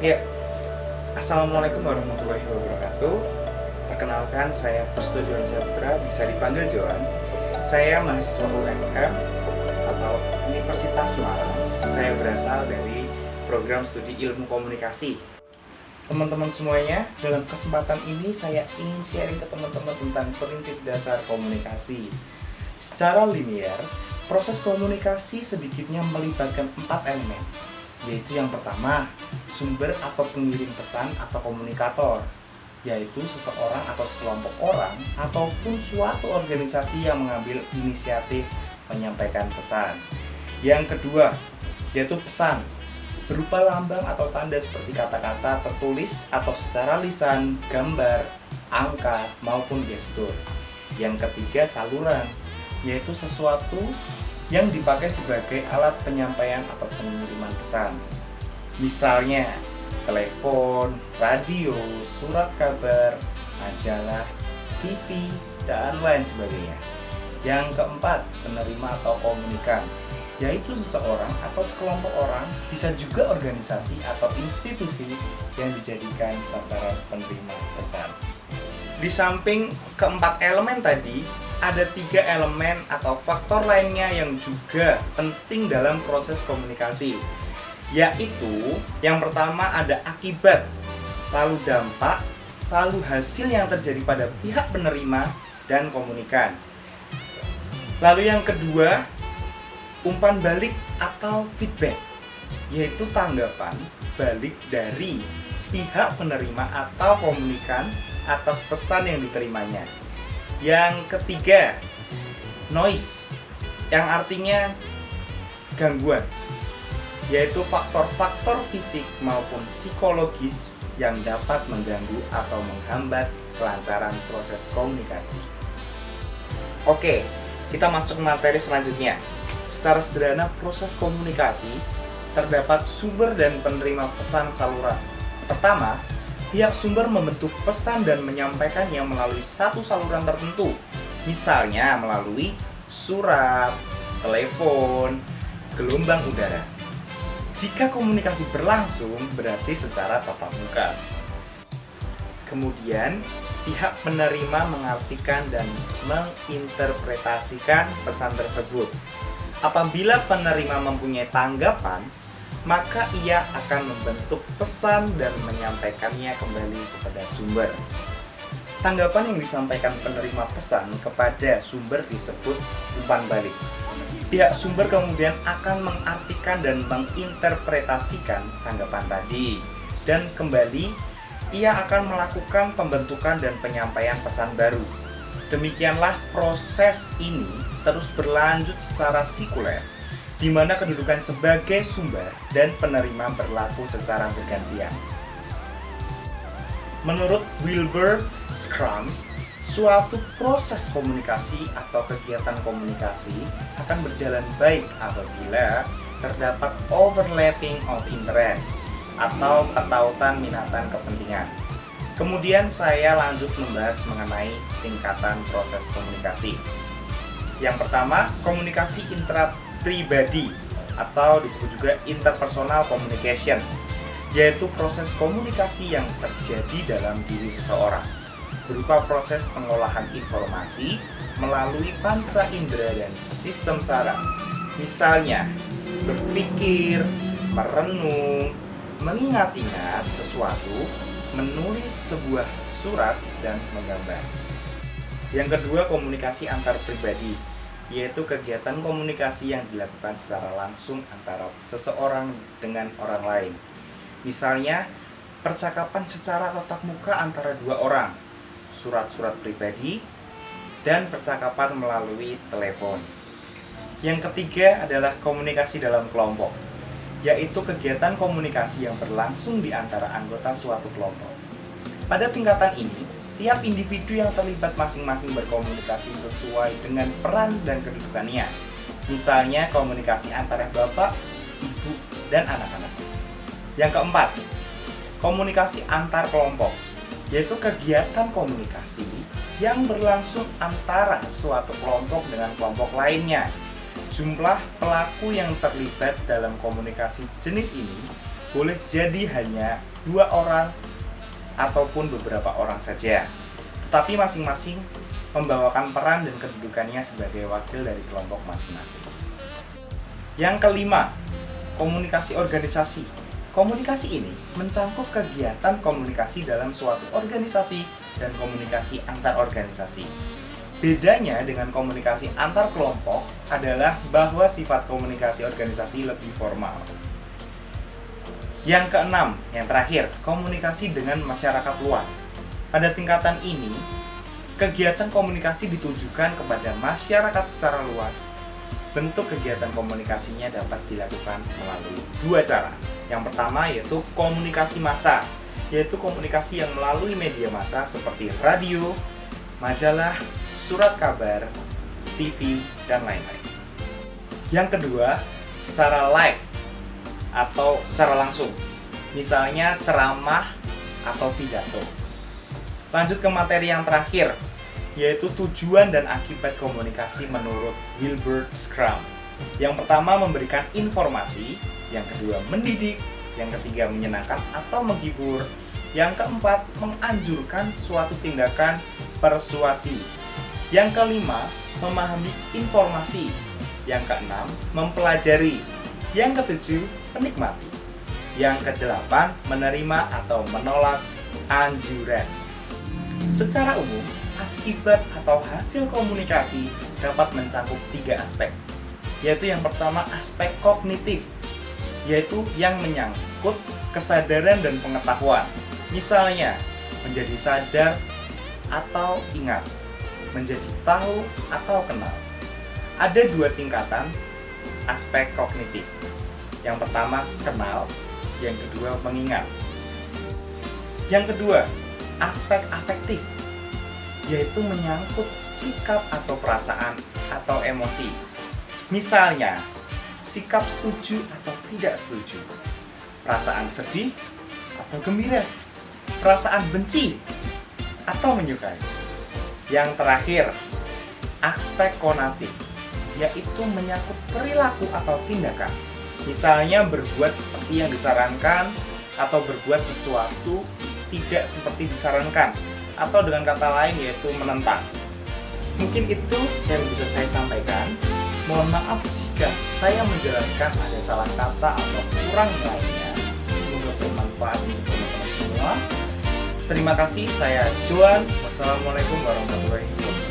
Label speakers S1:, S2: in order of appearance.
S1: Ya, Assalamualaikum warahmatullahi wabarakatuh. Perkenalkan, saya Perstudion Saputra, bisa dipanggil Joan. Saya mahasiswa USM atau Universitas Semarang. Saya berasal dari program studi ilmu komunikasi. Teman-teman semuanya, dalam kesempatan ini saya ingin sharing ke teman-teman tentang prinsip dasar komunikasi. Secara linear, proses komunikasi sedikitnya melibatkan 4 elemen, yaitu yang pertama, sumber atau pengirim pesan atau komunikator, yaitu seseorang atau sekelompok orang ataupun suatu organisasi yang mengambil inisiatif menyampaikan pesan. Yang kedua, yaitu pesan, berupa lambang atau tanda seperti kata-kata tertulis atau secara lisan, gambar, angka, maupun gestur. Yang ketiga, saluran, yaitu sesuatu yang dipakai sebagai alat penyampaian atau pengiriman pesan. Misalnya, telepon, radio, surat kabar, majalah, TV, dan lain sebagainya. Yang keempat, penerima atau komunikan, yaitu seseorang atau sekelompok orang, bisa juga organisasi atau institusi yang dijadikan sasaran penerima pesan. Di samping keempat elemen tadi, ada 3 elemen atau faktor lainnya yang juga penting dalam proses komunikasi, yaitu yang pertama ada akibat, lalu dampak, lalu hasil yang terjadi pada pihak penerima dan komunikan. Lalu yang kedua, umpan balik atau feedback, yaitu tanggapan balik dari pihak penerima atau komunikan atas pesan yang diterimanya. Yang ketiga, noise, yang artinya gangguan, yaitu faktor-faktor fisik maupun psikologis yang dapat mengganggu atau menghambat kelancaran proses komunikasi. Oke, kita masuk ke materi selanjutnya. Secara sederhana, proses komunikasi terdapat sumber dan penerima pesan saluran. Pertama, pihak sumber membentuk pesan dan menyampaikannya melalui satu saluran tertentu, misalnya melalui surat, telepon, gelombang udara. Jika komunikasi berlangsung, berarti secara tatap muka. Kemudian, pihak penerima mengartikan dan menginterpretasikan pesan tersebut. Apabila penerima mempunyai tanggapan, maka ia akan membentuk pesan dan menyampaikannya kembali kepada sumber. Tanggapan yang disampaikan penerima pesan kepada sumber disebut umpan balik. Pihak sumber kemudian akan mengartikan dan menginterpretasikan tanggapan tadi, dan kembali ia akan melakukan pembentukan dan penyampaian pesan baru. Demikianlah proses ini terus berlanjut secara sirkuler, di mana kedudukan sebagai sumber dan penerima berlaku secara bergantian. Menurut Wilbur Schramm, suatu proses komunikasi atau kegiatan komunikasi akan berjalan baik apabila terdapat overlapping of interest atau ketautan minatan kepentingan. Kemudian saya lanjut membahas mengenai tingkatan proses komunikasi. Yang pertama, komunikasi intrapribadi atau disebut juga interpersonal communication, yaitu proses komunikasi yang terjadi dalam diri seseorang berupa proses pengolahan informasi melalui panca indera dan sistem saraf. Misalnya, berpikir, merenung, mengingat-ingat sesuatu, menulis sebuah surat, dan menggambar. Yang kedua, komunikasi antar pribadi, yaitu kegiatan komunikasi yang dilakukan secara langsung antara seseorang dengan orang lain. Misalnya, percakapan secara tatap muka antara 2 orang, surat-surat pribadi, dan percakapan melalui telepon. Yang ketiga adalah komunikasi dalam kelompok, yaitu kegiatan komunikasi yang berlangsung di antara anggota suatu kelompok. Pada tingkatan ini, tiap individu yang terlibat masing-masing berkomunikasi sesuai dengan peran dan kedudukannya. Misalnya komunikasi antara bapak, ibu, dan anak-anak. Yang keempat, komunikasi antar kelompok, yaitu kegiatan komunikasi yang berlangsung antara suatu kelompok dengan kelompok lainnya. Jumlah pelaku yang terlibat dalam komunikasi jenis ini boleh jadi hanya 2 orang ataupun beberapa orang saja, tetapi masing-masing membawakan peran dan kedudukannya sebagai wakil dari kelompok masing-masing. Yang kelima, komunikasi organisasi. Komunikasi ini mencakup kegiatan komunikasi dalam suatu organisasi dan komunikasi antar organisasi. Bedanya dengan komunikasi antar kelompok adalah bahwa sifat komunikasi organisasi lebih formal. Yang keenam, yang terakhir, komunikasi dengan masyarakat luas. Pada tingkatan ini, kegiatan komunikasi ditujukan kepada masyarakat secara luas. Bentuk kegiatan komunikasinya dapat dilakukan melalui 2 cara. Yang pertama yaitu komunikasi massa, yaitu komunikasi yang melalui media massa seperti radio, majalah, surat kabar, TV, dan lain-lain. Yang kedua, secara live atau secara langsung, misalnya ceramah atau pidato. Lanjut ke materi yang terakhir, yaitu tujuan dan akibat komunikasi menurut Gilbert Scrum. Yang pertama memberikan informasi, yang kedua mendidik, yang ketiga menyenangkan atau menghibur, yang keempat menganjurkan suatu tindakan persuasi, yang kelima memahami informasi, yang keenam mempelajari, yang ketujuh menikmati, yang kedelapan menerima atau menolak anjuran. Secara umum, akibat atau hasil komunikasi dapat mencakup 3 aspek, yaitu yang pertama aspek kognitif, yaitu yang menyangkut kesadaran dan pengetahuan, misalnya menjadi sadar atau ingat, menjadi tahu atau kenal. Ada 2 tingkatan aspek kognitif, yang pertama kenal, yang kedua mengingat. Yang kedua, aspek afektif, yaitu menyangkut sikap atau perasaan atau emosi. Misalnya, sikap setuju atau tidak setuju, perasaan sedih atau gembira, perasaan benci atau menyukai. Yang terakhir, aspek konatif, yaitu menyangkut perilaku atau tindakan. Misalnya berbuat seperti yang disarankan atau berbuat sesuatu tidak seperti disarankan, atau dengan kata lain yaitu menentang. Mungkin itu yang bisa saya sampaikan. Mohon maaf jika saya menjelaskan ada salah kata atau kurang lainnya. Semoga bermanfaat untuk teman-teman semua. Terima kasih, saya Joan. Wassalamualaikum warahmatullahi wabarakatuh.